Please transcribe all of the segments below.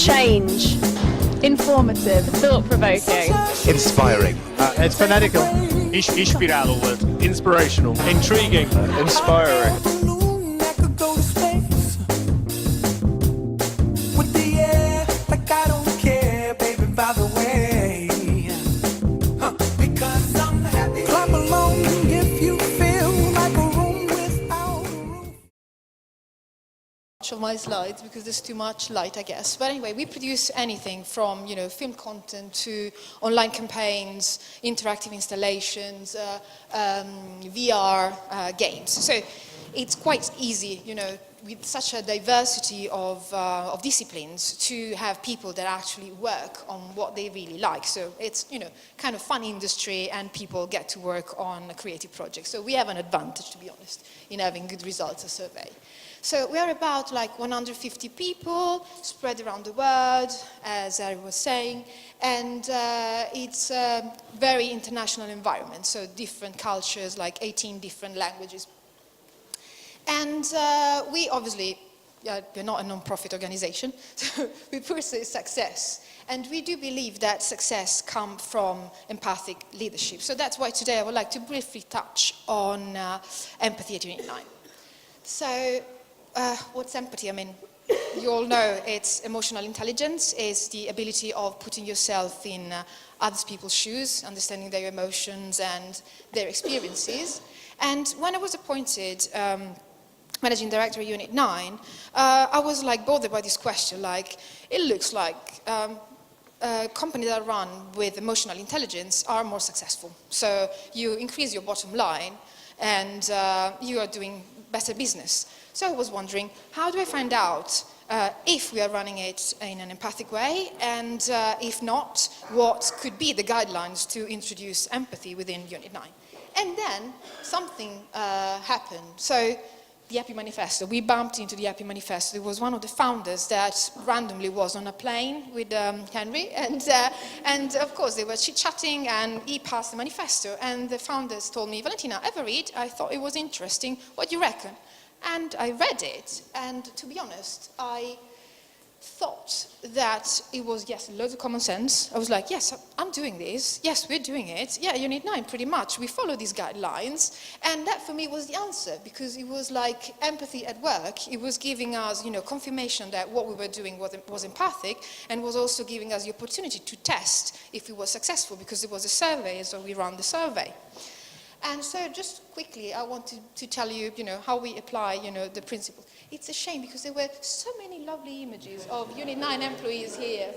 change, informative, thought-provoking, inspiring, it's fanatical, Inspirado, inspirational, intriguing, inspiring. Of my slides because there's too much light, I guess. But anyway, we produce anything from film content to online campaigns, interactive installations, VR games. So it's quite easy, with such a diversity of disciplines, to have people that actually work on what they really like. So it's kind of fun industry, and people get to work on a creative project. So we have an advantage, to be honest, in having good results, a survey. So we are about like 150 people spread around the world, as I was saying, and it's a very international environment, so different cultures, like 18 different languages. And we obviously, we're not a non-profit organization, so we pursue success. And we do believe that success comes from empathic leadership. So that's why today I would like to briefly touch on empathy at UNIT9. So, what's empathy? I mean, you all know it's emotional intelligence. It's the ability of putting yourself in other people's shoes, understanding their emotions and their experiences. And when I was appointed managing director at UNIT9, I was like bothered by this question. Like, it looks like companies that run with emotional intelligence are more successful. So you increase your bottom line, and you are doing better business. So I was wondering, how do I find out if we are running it in an empathic way, and if not, what could be the guidelines to introduce empathy within UNIT9? And then something happened. So the Happy Manifesto, we bumped into the Happy Manifesto. It was one of the founders that randomly was on a plane with Henry, and of course they were chit-chatting, and he passed the manifesto, and the founders told me, Valentina, ever read? I thought it was interesting. What do you reckon? And I read it, and to be honest, I thought that it was, yes, loads of common sense. I was like, yes, I'm doing this. Yes, we're doing it. Yeah, UNIT9, pretty much. We follow these guidelines. And that, for me, was the answer, because it was like empathy at work. It was giving us, confirmation that what we were doing was empathic, and was also giving us the opportunity to test if it was successful, because it was a survey, so we ran the survey. And so just quickly, I wanted to tell you, how we apply, the principles. It's a shame because there were so many lovely images of UNIT9 employees here.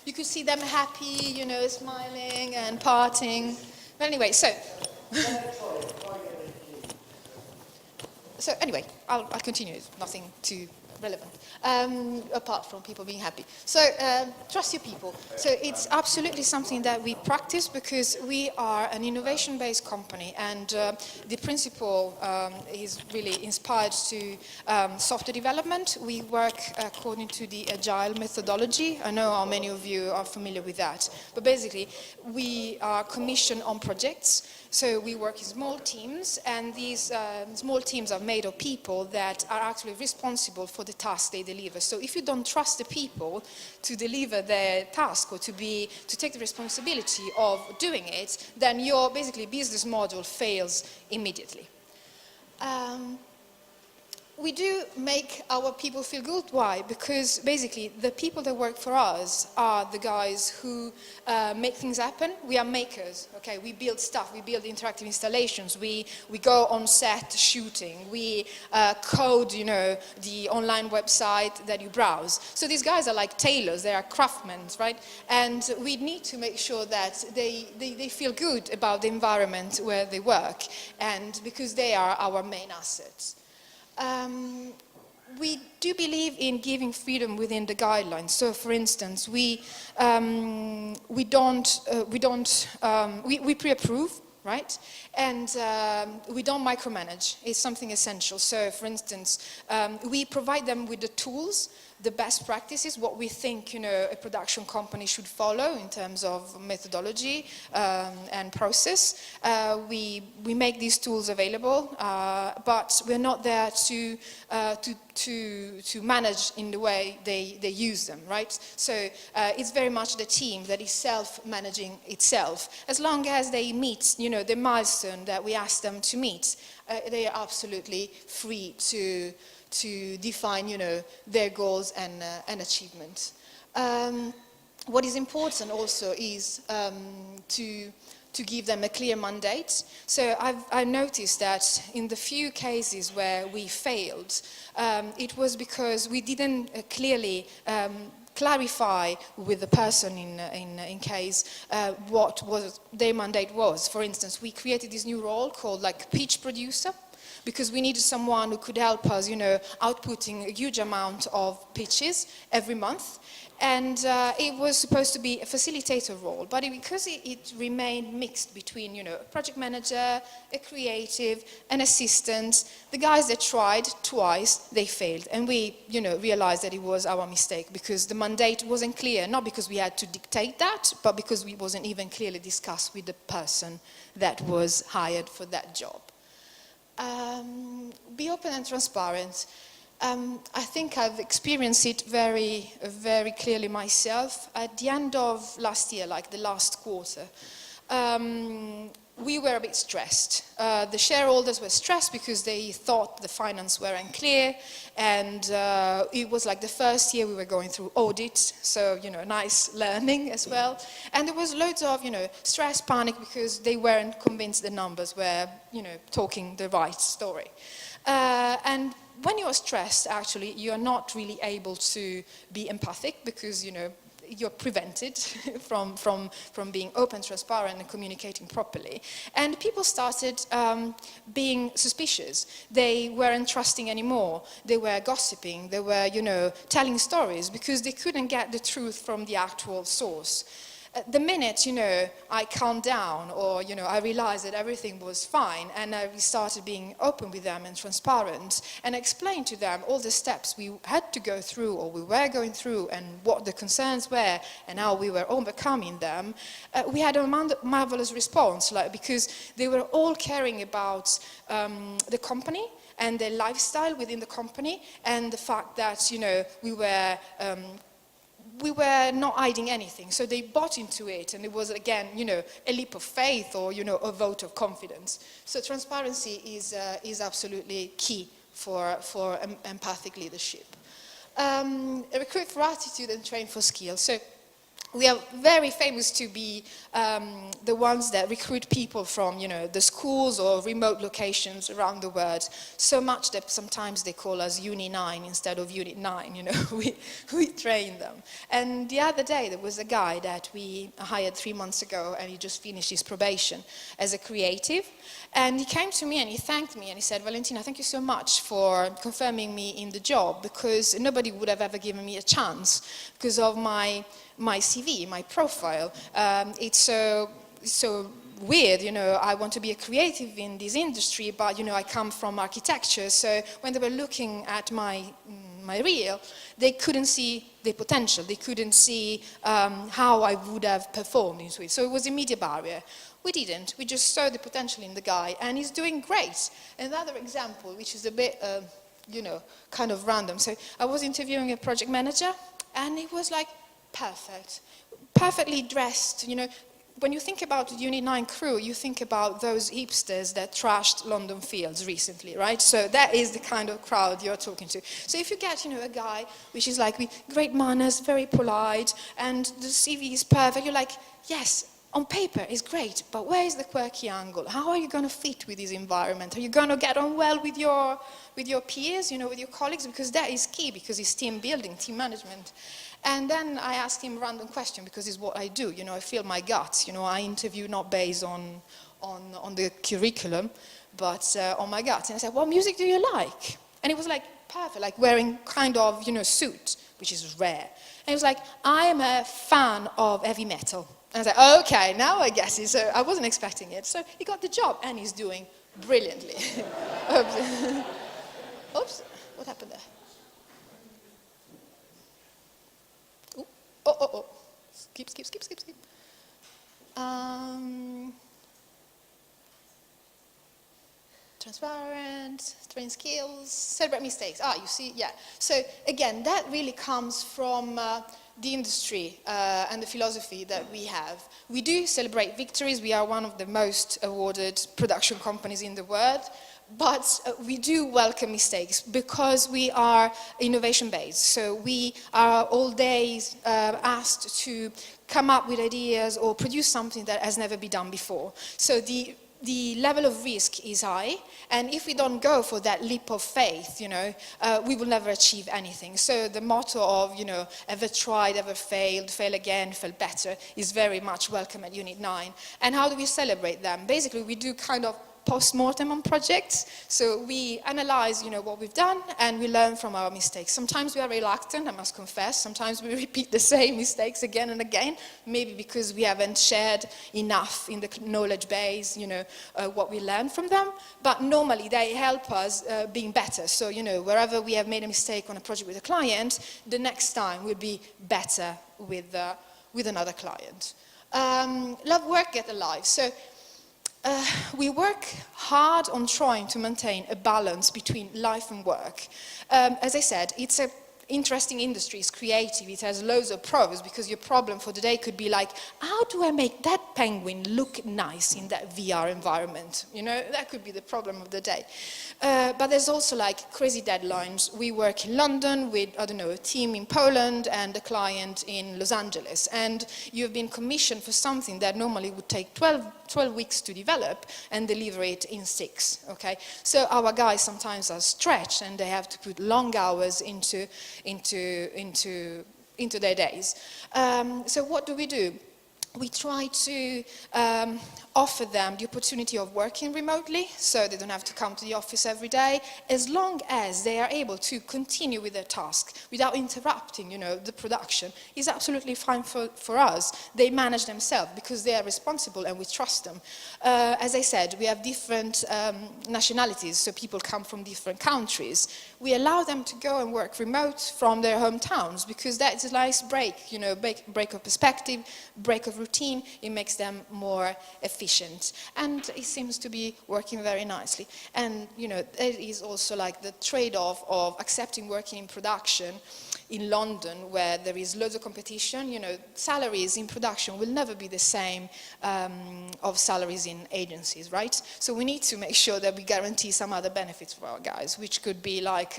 You could see them happy, smiling and partying. But anyway, so anyway, I'll continue. It's nothing too relevant, apart from people being happy. So trust your people. So it's absolutely something that we practice, because we are an innovation-based company, and the principle is really inspired to software development. We work according to the agile methodology. I know how many of you are familiar with that, but basically we are commissioned on projects. So we work in small teams, and these small teams are made of people that are actually responsible for the task they deliver. So if you don't trust the people to deliver their task, or to take the responsibility of doing it, then your basically business model fails immediately. We do make our people feel good. Why? Because basically the people that work for us are the guys who make things happen. We are makers, okay? We build stuff, we build interactive installations, we go on set shooting, we code, the online website that you browse. So these guys are like tailors, they are craftsmen, right? And we need to make sure that they feel good about the environment where they work, and because they are our main assets. We do believe in giving freedom within the guidelines. So, for instance, we pre-approve, right? And we don't micromanage. It's something essential. So, for instance, we provide them with the tools the best practices, what we think, a production company should follow in terms of methodology and process. We make these tools available, but we're not there to manage in the way they use them, right? So it's very much the team that is self-managing itself. As long as they meet, the milestone that we ask them to meet, they are absolutely free to define, their goals and achievements. What is important also is to give them a clear mandate. So I've noticed that in the few cases where we failed, it was because we didn't clearly clarify with the person in case what was their mandate was. For instance, we created this new role called like pitch producer, because we needed someone who could help us, outputting a huge amount of pitches every month. And it was supposed to be a facilitator role, but because it remained mixed between, a project manager, a creative, an assistant, the guys that tried twice, they failed. And we, realized that it was our mistake, because the mandate wasn't clear, not because we had to dictate that, but because we wasn't even clearly discussed with the person that was hired for that job. Be open and transparent. I think I've experienced it very, very clearly myself. At the end of last year, like the last quarter, we were a bit stressed. The shareholders were stressed because they thought the finance were unclear, and it was like the first year we were going through audit, so, nice learning as well. And there was loads of, stress, panic, because they weren't convinced the numbers were, talking the right story. And when you're stressed, actually, you're not really able to be empathic, because, you're prevented from being open, transparent, and communicating properly. And people started being suspicious. They weren't trusting anymore. They were gossiping. They were, telling stories, because they couldn't get the truth from the actual source. The minute, I calmed down, or, I realized that everything was fine, and I started being open with them and transparent, and explained to them all the steps we had to go through, or we were going through, and what the concerns were, and how we were overcoming them, we had a marvelous response, because they were all caring about the company and their lifestyle within the company, and the fact that, we were not hiding anything, so they bought into it, and it was, again, a leap of faith, or, a vote of confidence. So transparency is absolutely key for empathic leadership. Recruit for attitude and train for skill. So we are very famous to be the ones that recruit people from, the schools or remote locations around the world. So much that sometimes they call us UNIT9 instead of UNIT9. We train them. And the other day there was a guy that we hired 3 months ago, and he just finished his probation as a creative. And he came to me and he thanked me and he said, "Valentina, thank you so much for confirming me in the job, because nobody would have ever given me a chance because of my CV, my profile. It's so weird, I want to be a creative in this industry, but, I come from architecture." So when they were looking at my reel, they couldn't see the potential. They couldn't see how I would have performed into it. So it was a media barrier. We didn't. We just saw the potential in the guy, and he's doing great. Another example, which is a bit, kind of random. So I was interviewing a project manager, and he was like, perfect, perfectly dressed. When you think about the UNIT9 crew, you think about those hipsters that trashed London Fields recently, right? So that is the kind of crowd you're talking to. So if you get, a guy which is like with great manners, very polite, and the CV is perfect, you're like, yes, on paper it's great, but where is the quirky angle? How are you going to fit with this environment? Are you going to get on well with your peers, with your colleagues? Because that is key, because it's team building, team management. And then I asked him a random question, because it's what I do. I feel my guts. I interview not based on the curriculum, but on my guts. And I said, "What music do you like?" And it was like perfect, like wearing kind of, suit, which is rare. And he was like, "I am a fan of heavy metal." And I said, "Okay, now I guess it." So I wasn't expecting it. So he got the job, and he's doing brilliantly. Oops. Oops, what happened there? Skip. Transparent, train skills, celebrate mistakes. You see, yeah. So again, that really comes from the industry and the philosophy that we have. We do celebrate victories. We are one of the most awarded production companies in the world. But we do welcome mistakes because we are innovation-based. So we are all days asked to come up with ideas or produce something that has never been done before. So the level of risk is high, and if we don't go for that leap of faith, we will never achieve anything. So the motto of, ever tried, ever failed, fail again, fail better, is very much welcome at UNIT9. And how do we celebrate them? Basically, we do kind of post-mortem on projects. So we analyze, what we've done, and we learn from our mistakes. Sometimes we are reluctant, I must confess. Sometimes we repeat the same mistakes again and again, maybe because we haven't shared enough in the knowledge base, what we learned from them. But normally they help us being better. So, wherever we have made a mistake on a project with a client, the next time will be better with another client. Love work, get alive. So we work hard on trying to maintain a balance between life and work. As I said, it's an interesting industry, it's creative, it has loads of pros, because your problem for the day could be like, how do I make that penguin look nice in that VR environment? That could be the problem of the day. But there's also like crazy deadlines. We work in London with, a team in Poland and a client in Los Angeles. And you've been commissioned for something that normally would take 12 weeks to develop and deliver it in 6, okay? So our guys sometimes are stretched and they have to put long hours into their days. So what do? We try to offer them the opportunity of working remotely, so they don't have to come to the office every day, as long as they are able to continue with their task without interrupting, the production. Is absolutely fine for us. They manage themselves because they are responsible and we trust them. As I said, we have different nationalities, so people come from different countries. We allow them to go and work remote from their hometowns because that's a nice break, break of perspective, break of routine. It makes them more efficient. And it seems to be working very nicely. And, it is also like the trade-off of accepting working in production in London, where there is loads of competition. Salaries in production will never be the same of salaries in agencies, right? So we need to make sure that we guarantee some other benefits for our guys, which could be like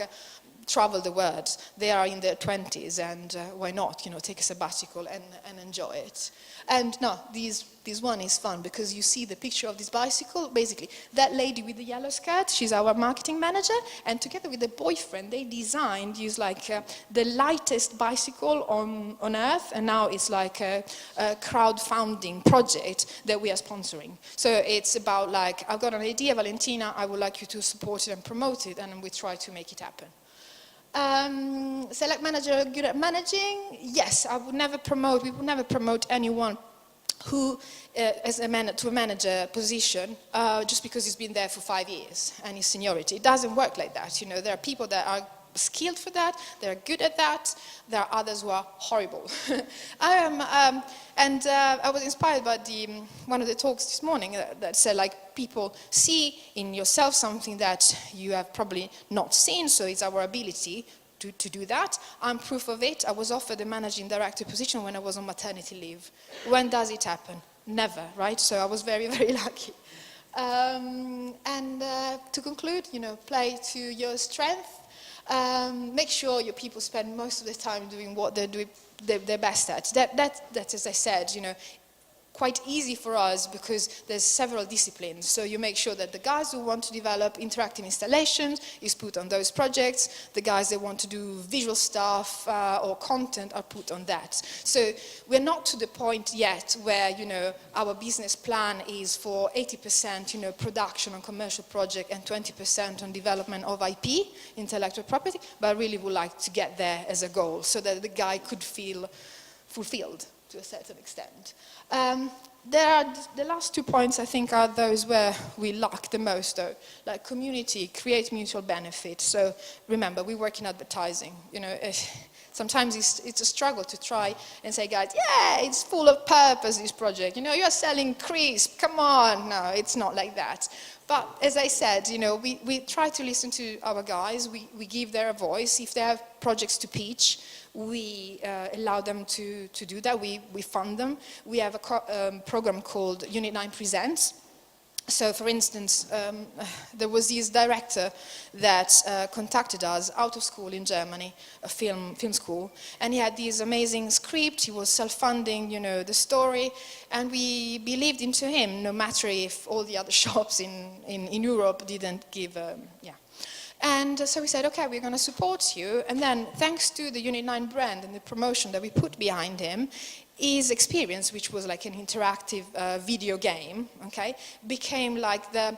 travel the world. They are in their 20s, and why not, take a sabbatical and enjoy it. And no, this one is fun because you see the picture of this bicycle. Basically, that lady with the yellow skirt, she's our marketing manager, and together with the boyfriend, they designed, the lightest bicycle on earth, and now it's like a crowdfunding project that we are sponsoring. So it's about like, I've got an idea, Valentina, I would like you to support it and promote it, and we try to make it happen. Select manager good at managing? Yes, we would never promote anyone who, to a manager position, just because he's been there for 5 years and his seniority. It doesn't work like that. There are people that are skilled for that, they're good at that, there are others who are horrible. I was inspired by one of the talks this morning that said, like, people see in yourself something that you have probably not seen, so it's our ability to do that. I'm proof of it. I was offered a managing director position when I was on maternity leave. When does it happen? Never, right? So I was very, very lucky. To conclude, play to your strength. Make sure your people spend most of the time doing what they're doing their best at. That, as I said, quite easy for us because there's several disciplines. So you make sure that the guys who want to develop interactive installations is put on those projects. The guys that want to do visual stuff or content are put on that. So we're not to the point yet where, our business plan is for 80%, production on commercial project and 20% on development of IP, intellectual property, but I really would like to get there as a goal so that the guy could feel fulfilled, to a certain extent. The last 2 points, I think, are those where we lack the most, though. Like community, create mutual benefit. So remember, we work in advertising. You know, sometimes it's a struggle to try and say, guys, yeah, it's full of purpose, this project. You know, you're selling crisp, come on. No, it's not like that. But as I said, you know, we try to listen to our guys. We give them a voice. If they have projects to pitch, we allow them to do that. We fund them. We have a program called UNIT9 Presents. So, for instance, there was this director that contacted us out of school in Germany, a film school, and he had this amazing script. He was self-funding, you know, the story, and we believed into him, no matter if all the other shops in Europe didn't give, And so we said, okay, we're going to support you. And then, thanks to the UNIT9 brand and the promotion that we put behind him, his experience, which was like an interactive video game, okay, became like there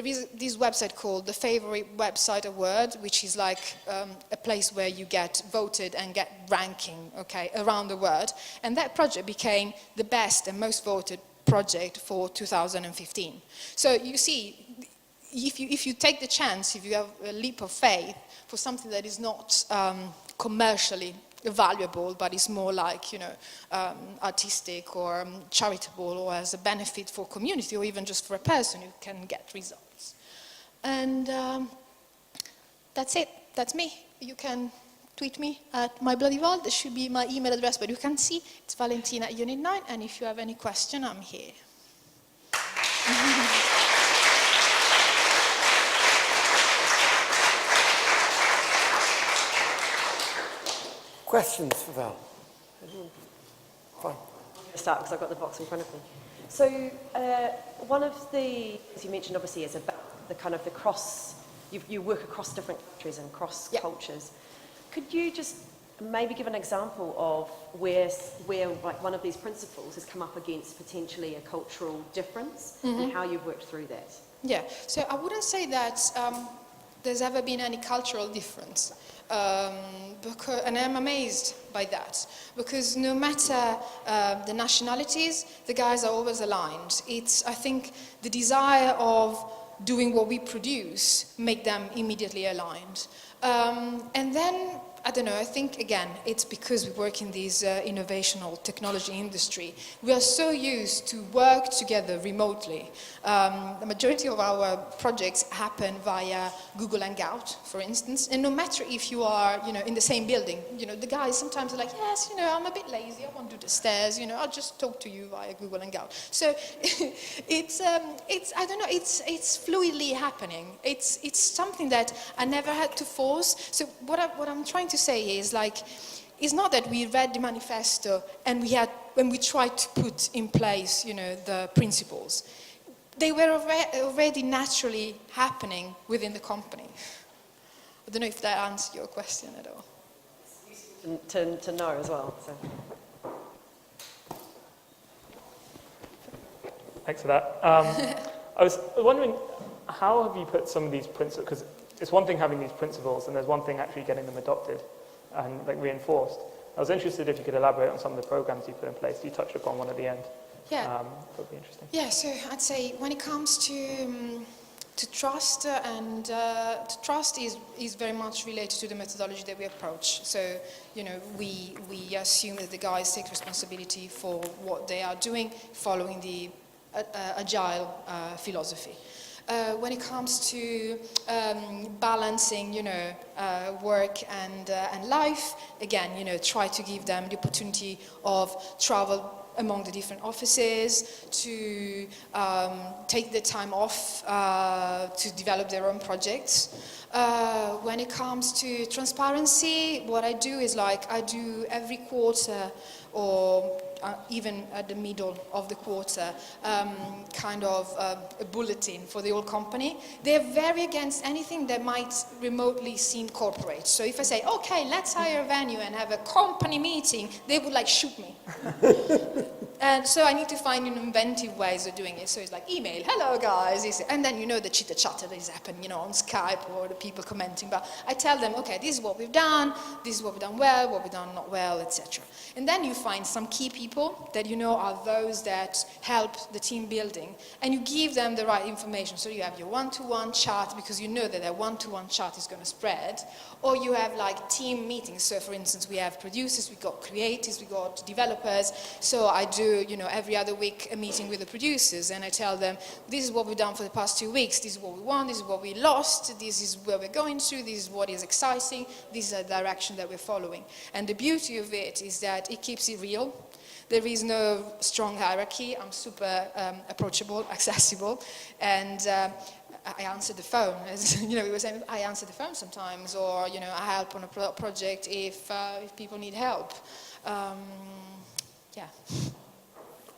is this website called the Favorite Website Award, which is like a place where you get voted and get ranking, okay, around the world. And that project became the best and most voted project for 2015. So you see, if you take the chance, if you have a leap of faith for something that is not commercially valuable, but is more like, you know, artistic or charitable, or as a benefit for community, or even just for a person who can get results. And that's it. That's me. You can tweet me at mybloodyval. There should be my email address, but you can see it's Valentina at UNIT9. And if you have any question, I'm here. Questions for Val? Fine. I'll start because I've got the box in front of me. So one of the things you mentioned obviously is about the kind of the cross, you work across different countries and cross cultures. Could you just maybe give an example of where like one of these principles has come up against potentially a cultural difference and how you've worked through that? Yeah, so I wouldn't say that there's ever been any cultural difference. And I'm amazed by that, because no matter the nationalities, the guys are always aligned. It's, I think, the desire of doing what we produce make them immediately aligned. And then, I don't know, I think, again, it's because we work in this innovational technology industry. We are so used to work together remotely. The majority of our projects happen via Google Hangout, for instance, and no matter if you are, you know, in the same building, you know, the guys sometimes are like, yes, you know, I'm a bit lazy, I won't do the stairs, you know, I'll just talk to you via Google Hangout. So it's I don't know, it's fluidly happening. It's something that I never had to force. So what I'm trying to say is, like, it's not that we read the manifesto and when we tried to put in place, you know, the principles. They were already naturally happening within the company. I don't know if that answers your question at all. To know as well. So. Thanks for that. I was wondering, how have you put some of these principles, because it's one thing having these principles and there's one thing actually getting them adopted and like reinforced. I was interested if you could elaborate on some of the programs you put in place. You touched upon one at the end. Yeah. That would be interesting. Yeah, so I'd say when it comes to trust, trust is very much related to the methodology that we approach. So, you know, we assume that the guys take responsibility for what they are doing, following the agile philosophy. When it comes to balancing, you know, work and life, again, you know, try to give them the opportunity of travel among the different offices, to take the time off to develop their own projects. When it comes to transparency, what I do is, like, I do every quarter, or even at the middle of the quarter, kind of a bulletin for the whole company. They're very against anything that might remotely seem corporate. So if I say, okay, let's hire a venue and have a company meeting, they would like shoot me. And so I need to find inventive ways of doing it. So it's like email, hello guys, and then the chitter chatter that is happening, on Skype or the people commenting. But I tell them, okay, this is what we've done, this is what we've done well, what we've done not well, etc. And then you find some key people that are those that help the team building, and you give them the right information. So you have your one-to-one chat, because you know that one-to-one chat is going to spread, or you have like team meetings. So for instance, we have producers, we got creatives, we got developers. So I do, every other week a meeting with the producers, and I tell them, this is what we've done for the past 2 weeks, this is what we won, this is what we lost, this is where we're going to, this is what is exciting, this is the direction that we're following. And the beauty of it is that it keeps it real. There is no strong hierarchy. I'm super approachable, accessible, and I answer the phone. As we were saying, I answer the phone sometimes, or I help on a project if people need help. Yeah.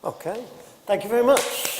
Okay, thank you very much.